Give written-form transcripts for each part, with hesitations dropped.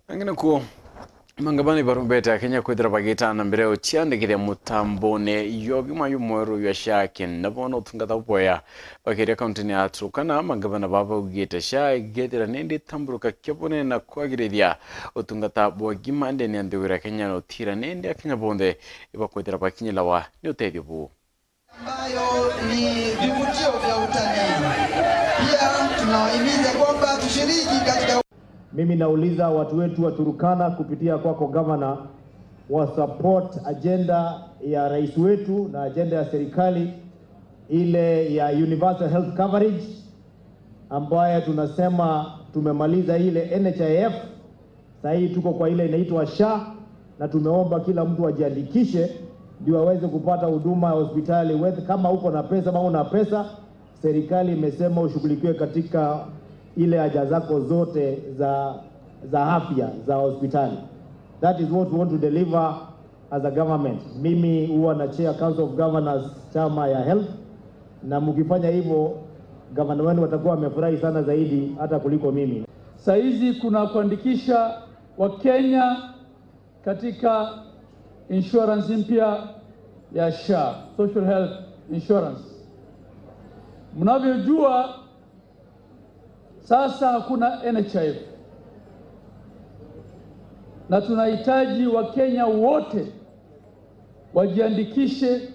Angina ku Mangabana barumbeta Kenya kwithira bagita na mbere Ciandikithia MUTAMBONE yogima yumweru yashake nabono tungata upoya bakire county ya Turkana Mangabana baba ugite sha gethira nindi tamburuka kyabone na kwagirithia utungata bwagima ndene ndwira Kenya no tira nindi akinya bonde ibakwithira bakinyila wa ni uteithio bu ambayo ni vivutio vya utalii. Pia tunawahimiza kwamba tushiriki katika. Mimi nauliza watu wetu wa Turkana kupitia kwako governor wa support agenda ya rais wetu na agenda ya serikali ile ya universal health coverage ambayo tunasema tumemaliza ile NHIF. Sasa hii tuko kwa ile inaitwa SHA na tumeomba kila mtu ajiandikishe ndio aweze kupata huduma ya hospitali. Wewe kama uko na pesa ama una pesa, serikali imesema ushughulikiwe katika ile haja zako zote za afya za hospitali. That is what we want to deliver as a government. Mimi huwa na chair Council of Governors chama ya health, na mkifanya hivyo governor wenu watakuwa wamefurahi sana zaidi hata kuliko mimi. Saizi kuna kuandikisha Wakenya katika insurance mpya ya SHA, Social Health Insurance. Mnavyojua sasa hakuna NHIF na tunahitaji Wakenya wote wajiandikishe,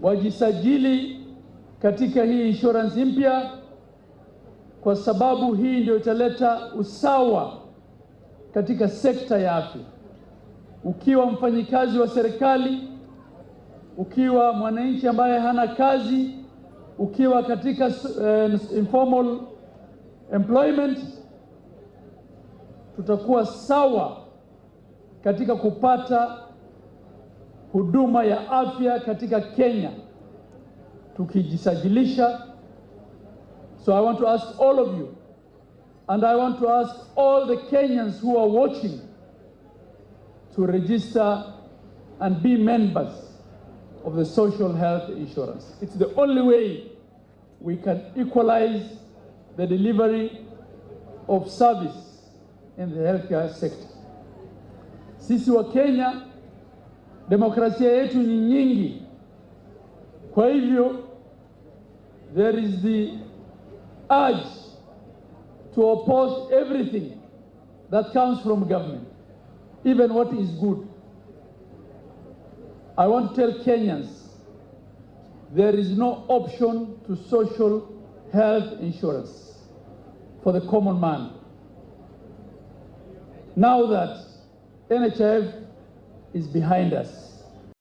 wajisajili katika hii insurance mpya, kwa sababu hii ndio italeta usawa katika sekta ya afya. Ukiwa mfanyikazi wa serikali, ukiwa mwananchi ambaye hana kazi, ukiwa katika informal employment, tutakuwa sawa katika kupata huduma ya afya katika Kenya tukijisajilisha. So I want to ask all of you, and I want to ask all the Kenyans who are watching, to register and be members of the social health insurance. It's the only way we can equalize the delivery of service in the healthcare sector. Sisi wa Kenya, demokrasia yetu ni nyingi. Kwa hivyo, there is the urge to oppose everything that comes from government, even what is good. I want to tell Kenyans, there is no option to social health insurance for the common man. Now that NHIF is behind us,